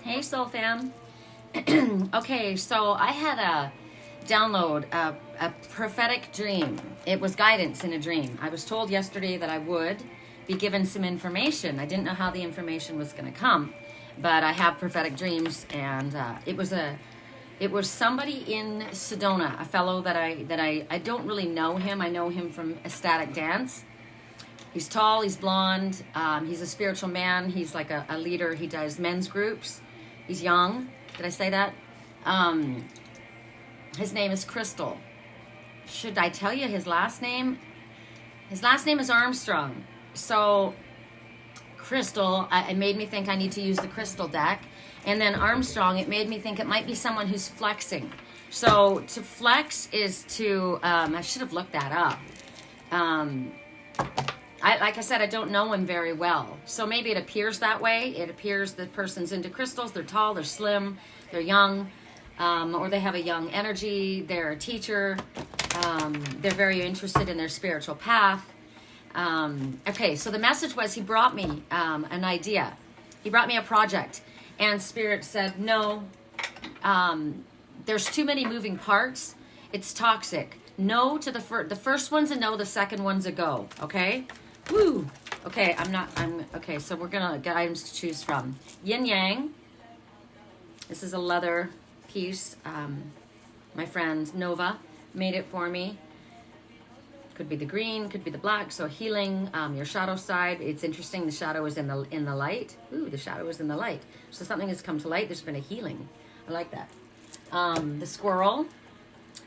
Hey, Soul Fam. Okay, so I had a download a prophetic dream. It was guidance in a dream. I was told yesterday that I would be given some information. I didn't know how the information was going to come, but I have prophetic dreams, and it was somebody in Sedona, a fellow that I don't really know him. I know him from ecstatic dance. He's tall, he's blonde, he's a spiritual man, he's like a leader. He does men's groups. He's young. Did I say that? His name is Crystal. Should I tell you his last name? His last name is Armstrong. So, Crystal, it made me think I need to use the crystal deck. And then Armstrong, it made me think it might be someone who's flexing. So, to flex is to, I should have looked that up. Like I said, I don't know him very well. So maybe it appears that way. It appears the person's into crystals. They're tall, they're slim, they're young, or they have a young energy. They're a teacher. They're very interested in their spiritual path. Okay, so the message was he brought me an idea. He brought me a project. And Spirit said, no, there's too many moving parts. It's toxic. No to the first one's a no, the second one's a go, okay? Woo! Okay, okay, so we're gonna get items to choose from. Yin Yang. This is a leather piece. My friend Nova made it for me. Could be the green, could be the black. So healing your shadow side. It's interesting. The shadow is in the light. Ooh, the shadow is in the light. So something has come to light. There's been a healing. I like that. The squirrel.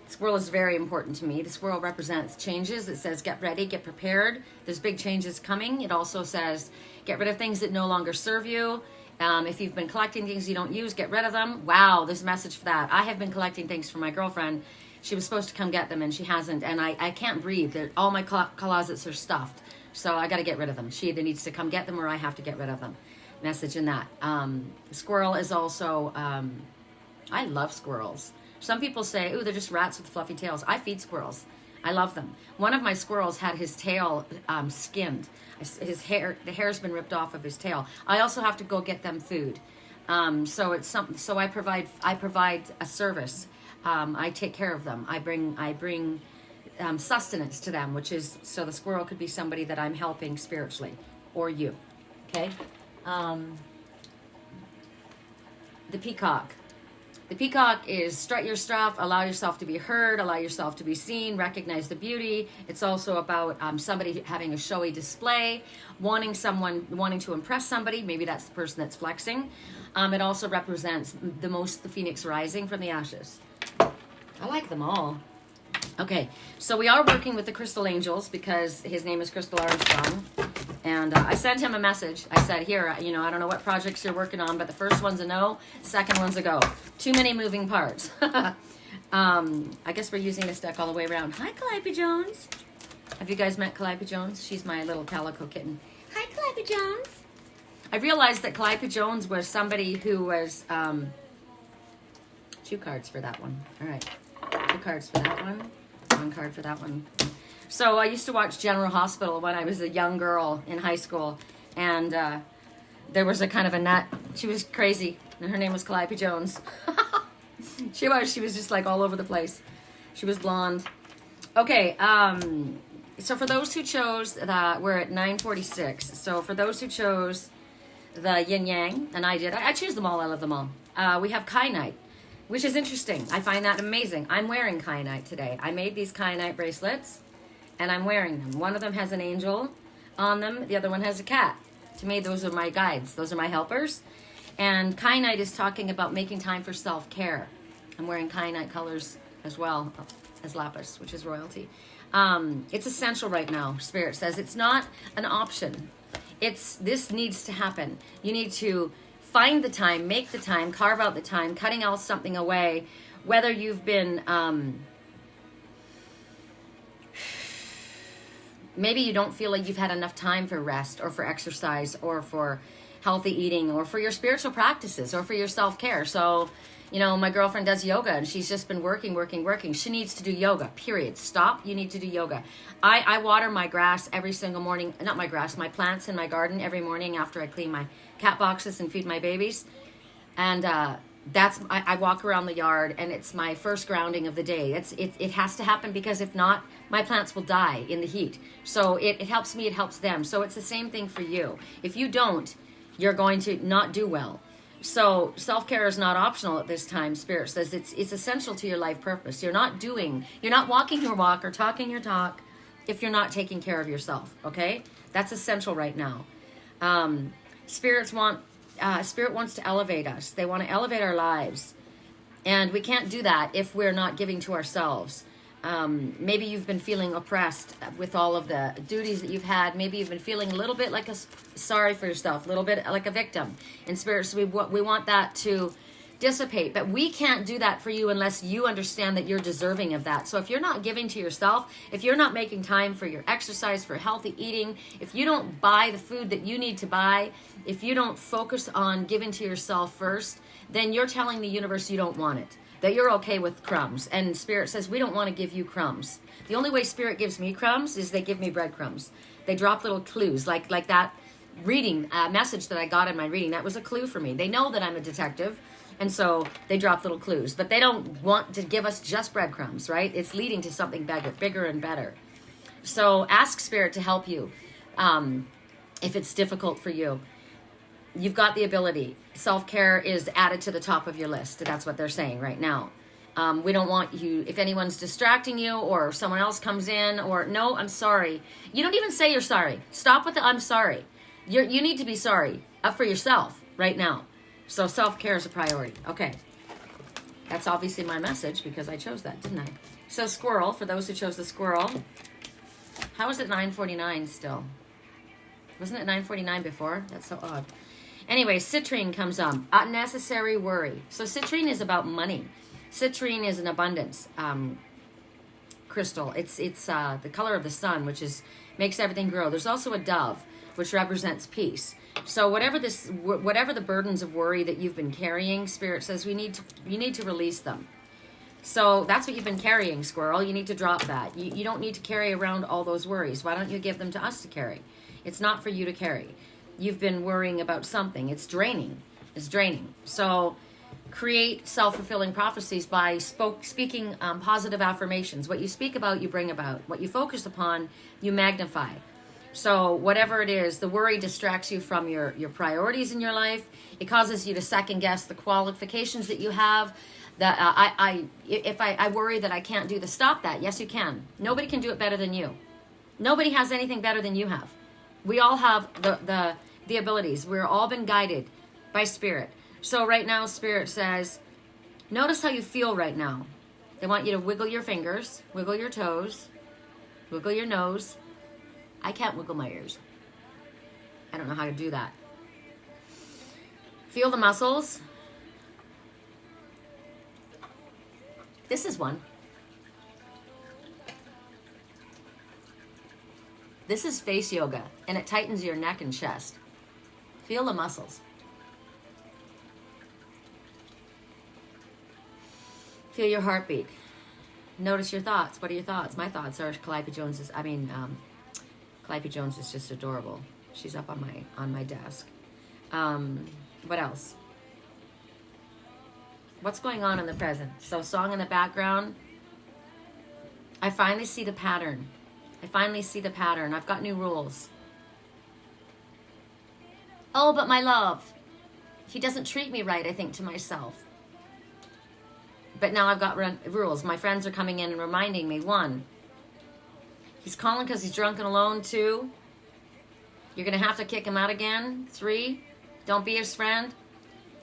Squirrel is very important to me. The squirrel represents changes. It says get ready, get prepared. There's big changes coming. It also says get rid of things that no longer serve you. If you've been collecting things you don't use, get rid of them. Wow, there's a message for that. I have been collecting things for my girlfriend. She was supposed to come get them and she hasn't. And I can't breathe. All my closets are stuffed. So I got to get rid of them. She either needs to come get them or I have to get rid of them. Message in that. Squirrel is also, I love squirrels. Some people say, ooh, they're just rats with fluffy tails. I feed squirrels. I love them. One of my squirrels had his tail skinned. The hair's been ripped off of his tail. I also have to go get them food. So it's something. So I provide a service. I take care of them. I bring sustenance to them, which is, so the squirrel could be somebody that I'm helping spiritually, or you. Okay. The peacock. The peacock is strut your stuff, allow yourself to be heard, allow yourself to be seen, recognize the beauty. It's also about somebody having a showy display, wanting to impress somebody. Maybe that's the person that's flexing. It also represents the phoenix rising from the ashes. I like them all. Okay, so we are working with the Crystal Angels because his name is Crystal Armstrong. And I sent him a message. I said, here, I don't know what projects you're working on, but the first one's a no, second one's a go. Too many moving parts. I guess we're using this deck all the way around. Hi, Calliope Jones. Have you guys met Calliope Jones? She's my little calico kitten. Hi, Calliope Jones. I realized that Calliope Jones was somebody who was... 2 cards for that one. All right. 2 cards for that one. 1 card for that one. So I used to watch General Hospital when I was a young girl in high school, and there was a kind of a nut. She was crazy, and her name was Calliope Jones. She was just like all over the place. She was blonde. Okay, so for those who chose that, we're at 9:46. So for those who chose the Yin Yang, and I did, I choose them all. I love them all. We have Kyanite, which is interesting. I find that amazing. I'm wearing Kyanite today. I made these Kyanite bracelets, and I'm wearing them. One of them has an angel on them. The other one has a cat. To me, those are my guides. Those are my helpers. And Kyanite is talking about making time for self-care. I'm wearing Kyanite colors as well as lapis, which is royalty. It's essential right now, Spirit says. It's not an option. This needs to happen. You need to find the time, make the time, carve out the time, cutting out something away, whether you've been... maybe you don't feel like you've had enough time for rest or for exercise or for healthy eating or for your spiritual practices or for your self-care. So, my girlfriend does yoga and she's just been working. She needs to do yoga, period. Stop. You need to do yoga. I water my grass every single morning. Not my grass, my plants in my garden every morning after I clean my cat boxes and feed my babies. And I walk around the yard, and it's my first grounding of the day. It has to happen, because if not, my plants will die in the heat. So it helps me, it helps them. So it's the same thing for you. If you don't, you're going to not do well. So self-care is not optional at this time. Spirit says it's essential to your life purpose. You're not walking your walk or talking your talk if you're not taking care of yourself. Okay, that's essential right now. Spirit wants to elevate us. They want to elevate our lives, and we can't do that if we're not giving to ourselves. Maybe you've been feeling oppressed with all of the duties that you've had. Maybe you've been feeling a little bit like sorry for yourself, a little bit like a victim. In spirit, so we want that to dissipate, but we can't do that for you unless you understand that you're deserving of that. So if you're not giving to yourself, if you're not making time for your exercise, for healthy eating, if you don't buy the food that you need to buy, if you don't focus on giving to yourself first, then you're telling the universe you don't want it, that you're okay with crumbs. And Spirit says, we don't want to give you crumbs. The only way Spirit gives me crumbs is they give me breadcrumbs. They drop little clues, like that reading message that I got in my reading. That was a clue for me. They know that I'm a detective, and so they drop little clues. But they don't want to give us just breadcrumbs, right? It's leading to something bigger and better. So ask Spirit to help you if it's difficult for you. You've got the ability. Self-care is added to the top of your list. That's what they're saying right now. We don't want you, if anyone's distracting you or someone else comes in or, no, I'm sorry. You don't even say you're sorry. Stop with the I'm sorry. You need to be sorry for yourself right now. So self-care is a priority. Okay. That's obviously my message because I chose that, didn't I? So squirrel, for those who chose the squirrel. How is it 9:49 still? Wasn't it 9:49 before? That's so odd. Anyway, citrine comes up. Unnecessary worry. So citrine is about money. Citrine is an abundance crystal. It's the color of the sun, which makes everything grow. There's also a dove, which represents peace. So whatever the burdens of worry that you've been carrying, Spirit says you need to release them. So that's what you've been carrying, squirrel. You need to drop that. You don't need to carry around all those worries. Why don't you give them to us to carry? It's not for you to carry. You've been worrying about something. It's draining. So create self-fulfilling prophecies by speaking positive affirmations. What you speak about, you bring about. What you focus upon, you magnify. So whatever it is, the worry distracts you from your priorities in your life. It causes you to second guess the qualifications that you have. That if I worry that I can't do this, stop that. Yes, you can. Nobody can do it better than you. Nobody has anything better than you have. We all have the abilities. We're all been guided by Spirit. So right now, Spirit says, notice how you feel right now. They want you to wiggle your fingers, wiggle your toes, wiggle your nose. I can't wiggle my ears. I don't know how to do that. Feel the muscles. This is one. This is face yoga, and it tightens your neck and chest. Feel the muscles. Feel your heartbeat. Notice your thoughts. What are your thoughts? My thoughts are Calliope Jones is just adorable. She's up on my desk. What else? What's going on in the present? So song in the background. I finally see the pattern. I've got new rules. Oh, but my love, he doesn't treat me right, I think to myself. But now I've got rules. My friends are coming in and reminding me. 1, he's calling because he's drunk and alone. 2, you're going to have to kick him out again. 3, don't be his friend.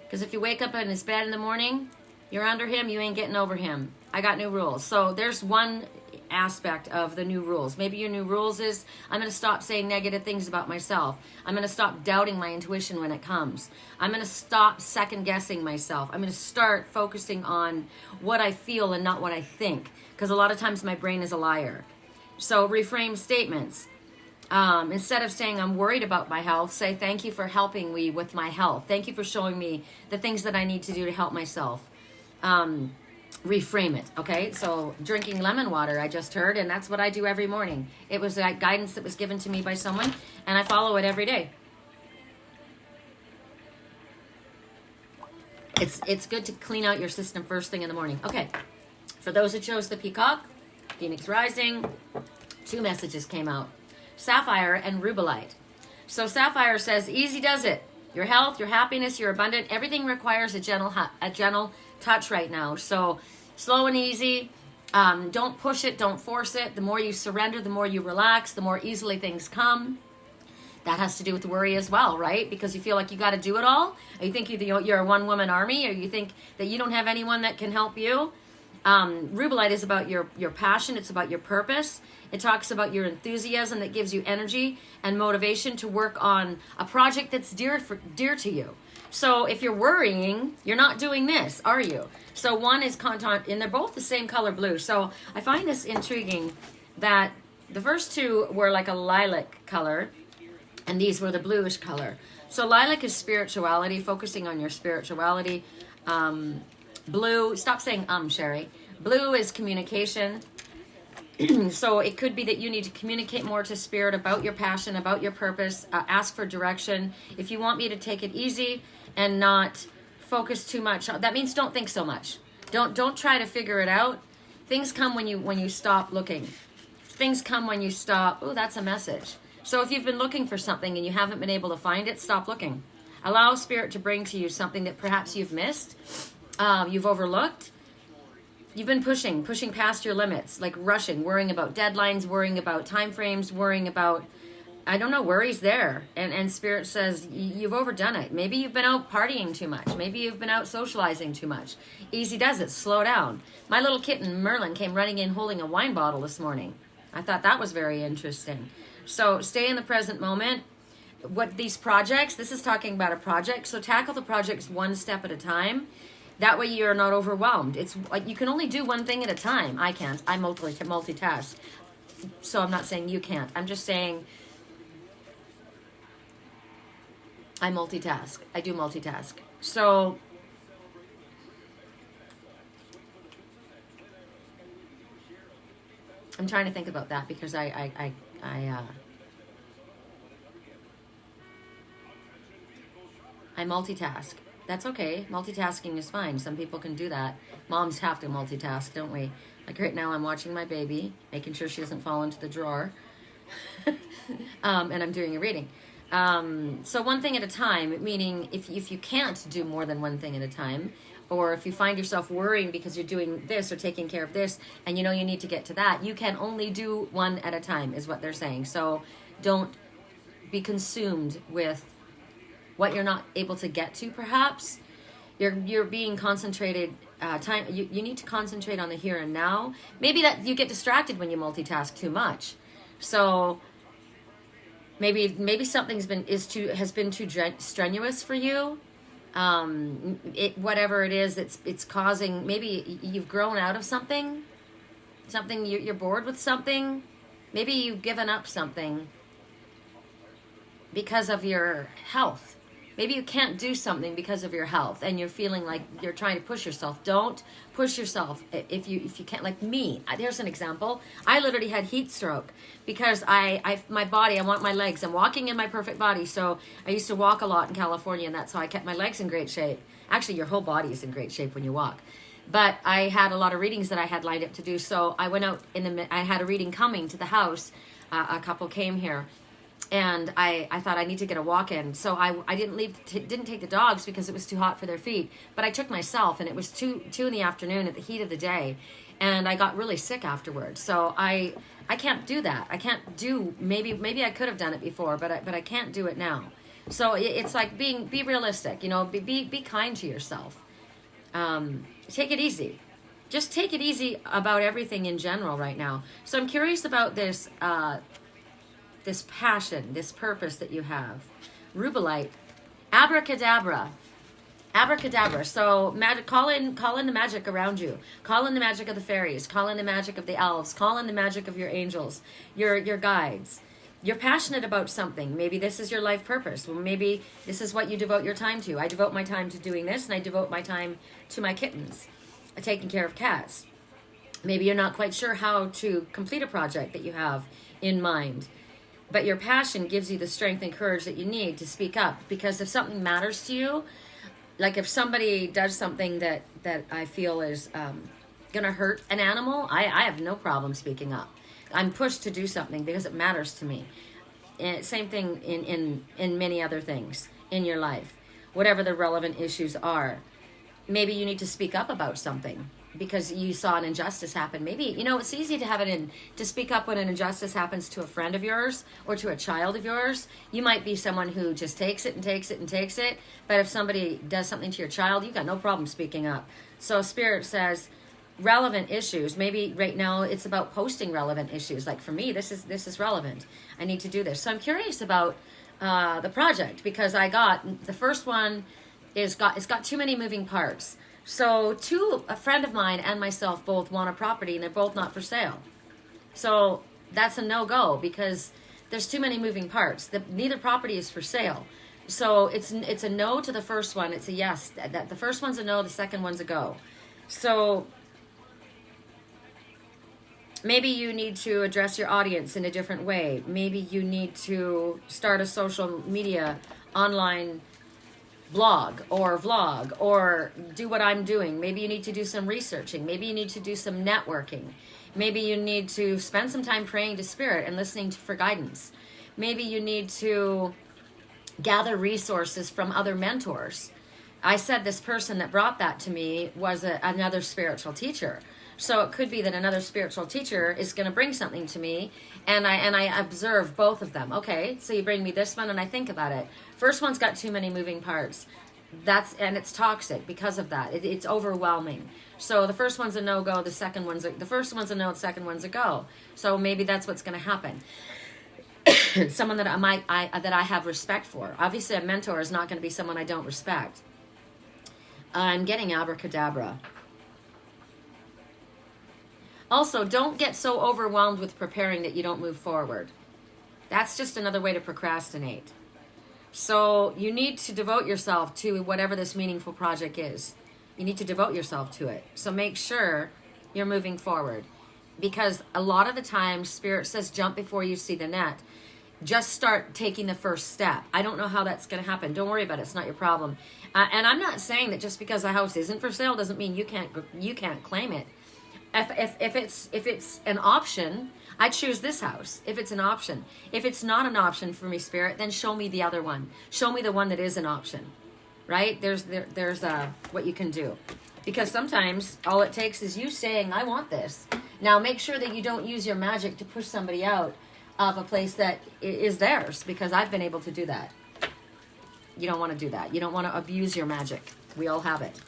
Because if you wake up in his bed in the morning, you're under him, you ain't getting over him. I got new rules. So there's one aspect of the new rules. Maybe your new rules is I'm going to stop saying negative things about myself. I'm going to stop doubting my intuition when it comes. I'm going to stop second guessing myself. I'm going to start focusing on what I feel and not what I think. Because a lot of times my brain is a liar. So reframe statements. Instead of saying I'm worried about my health, say thank you for helping me with my health. Thank you for showing me the things that I need to do to help myself. Reframe it, okay? So drinking lemon water, I just heard, and that's what I do every morning. It was that guidance that was given to me by someone, and I follow it every day. It's good to clean out your system first thing in the morning. Okay, for those that chose the Peacock, Phoenix Rising, 2 messages came out. Sapphire and Rubhelite. So Sapphire says, easy does it. Your health, your happiness, your abundant, everything requires a gentle touch right now. So slow and easy. Don't push it, don't force it. The more you surrender, the more you relax, the more easily things come. That has to do with worry as well, right? Because you feel like you got to do it all. Or you think you're a one-woman army, or you think that you don't have anyone that can help you. Rubhelite is about your passion. It's about your purpose. It talks about your enthusiasm that gives you energy and motivation to work on a project that's dear to you. So if you're worrying, you're not doing this, are you? So one is content, and they're both the same color blue. So I find this intriguing that the first 2 were like a lilac color, and these were the bluish color. So lilac is spirituality, focusing on your spirituality. Blue, stop saying Sherri. Blue is communication. So it could be that you need to communicate more to spirit about your passion, about your purpose, ask for direction. If you want me to take it easy and not focus too much, that means don't think so much. Don't try to figure it out. Things come when you stop looking. Things come when you stop. Oh, that's a message. So if you've been looking for something and you haven't been able to find it, stop looking. Allow spirit to bring to you something that perhaps you've missed, you've overlooked. You've been pushing past your limits, like rushing, worrying about deadlines, worrying about time frames, worrying about, I don't know, worries there. And Spirit says, you've overdone it. Maybe you've been out partying too much. Maybe you've been out socializing too much. Easy does it. Slow down. My little kitten, Merlin, came running in holding a wine bottle this morning. I thought that was very interesting. So stay in the present moment. What these projects, this is talking about a project. So tackle the projects one step at a time. That way you're not overwhelmed. It's like you can only do one thing at a time. I can't. I multitask. So I'm not saying you can't. I'm just saying I multitask. I do multitask. So I'm trying to think about that because I multitask. That's okay. Multitasking is fine. Some people can do that. Moms have to multitask, don't we? Like right now I'm watching my baby, making sure she doesn't fall into the drawer. And I'm doing a reading. So one thing at a time, meaning if you can't do more than one thing at a time, or if you find yourself worrying because you're doing this or taking care of this and you know you need to get to that, you can only do one at a time is what they're saying. So don't be consumed with what you're not able to get to, perhaps. You're being concentrated. You need to concentrate on the here and now. Maybe that you get distracted when you multitask too much. So maybe something's has been too strenuous for you. Whatever it is, it's causing. Maybe you've grown out of something. You're bored with something. Maybe you've given up something because of your health. Maybe you can't do something because of your health and you're feeling like you're trying to push yourself. Don't push yourself if you can't. Like me, there's an example. I literally had heat stroke because my body, I want my legs. I'm walking in my perfect body. So I used to walk a lot in California, and that's how I kept my legs in great shape. Actually, your whole body is in great shape when you walk. But I had a lot of readings that I had lined up to do. So I went out I had a reading coming to the house. A couple came here. And I thought I need to get a walk in. So I didn't take the dogs because it was too hot for their feet. But I took myself, and it was 2 in the afternoon at the heat of the day. And I got really sick afterwards. So I can't do that. I can't do, maybe I could have done it before, but I can't do it now. So it's like be realistic, be kind to yourself. Take it easy. Just take it easy about everything in general right now. So I'm curious about this passion, this purpose that you have. Rubhelite, abracadabra. So call in the magic around you. Call in the magic of the fairies. Call in the magic of the elves. Call in the magic of your angels, your guides. You're passionate about something. Maybe this is your life purpose. Well, maybe this is what you devote your time to. I devote my time to doing this, and I devote my time to my kittens, taking care of cats. Maybe you're not quite sure how to complete a project that you have in mind. But your passion gives you the strength and courage that you need to speak up. Because if something matters to you, like if somebody does something that I feel is gonna hurt an animal, I have no problem speaking up. I'm pushed to do something because it matters to me. And same thing in many other things in your life, whatever the relevant issues are. Maybe you need to speak up about something because you saw an injustice happen. Maybe, it's easy to have to speak up when an injustice happens to a friend of yours or to a child of yours. You might be someone who just takes it and takes it and takes it. But if somebody does something to your child, you've got no problem speaking up. So Spirit says, relevant issues. Maybe right now it's about posting relevant issues. Like for me, this is relevant. I need to do this. So I'm curious about the project because the first one it's got too many moving parts. So a friend of mine and myself both want a property and they're both not for sale. So that's a no-go because there's too many moving parts. Neither property is for sale. So it's a no to the first one. It's a yes. The first one's a no. The second one's a go. So maybe you need to address your audience in a different way. Maybe you need to start a social media online blog or vlog or do what I'm doing. Maybe you need to do some researching. Maybe you need to do some networking. Maybe you need to spend some time praying to Spirit and listening for guidance. Maybe you need to gather resources from other mentors. I said this person that brought that to me was another spiritual teacher. So it could be that another spiritual teacher is going to bring something to me, and I observe both of them. Okay, so you bring me this one, and I think about it. First one's got too many moving parts. And it's toxic because of that. It's overwhelming. So the first one's a no-go. The first one's a no. The second one's a go. So maybe that's what's going to happen. Someone that I have respect for. Obviously, a mentor is not going to be someone I don't respect. I'm getting abracadabra. Also, don't get so overwhelmed with preparing that you don't move forward. That's just another way to procrastinate. So you need to devote yourself to whatever this meaningful project is. You need to devote yourself to it. So make sure you're moving forward. Because a lot of the time, Spirit says jump before you see the net. Just start taking the first step. I don't know how that's going to happen. Don't worry about it. It's not your problem. And I'm not saying that just because a house isn't for sale doesn't mean you can't claim it. If it's an option, I choose this house. If it's an option, if it's not an option for me, Spirit, then show me the other one. Show me the one that is an option, right? There's what you can do, because sometimes all it takes is you saying, "I want this." Now, make sure that you don't use your magic to push somebody out of a place that is theirs, because I've been able to do that. You don't want to do that. You don't want to abuse your magic. We all have it.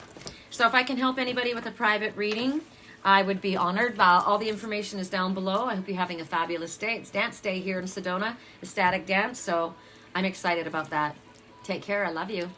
So if I can help anybody with a private reading, I would be honored. All the information is down below. I hope you're having a fabulous day. It's dance day here in Sedona, ecstatic dance. So I'm excited about that. Take care. I love you.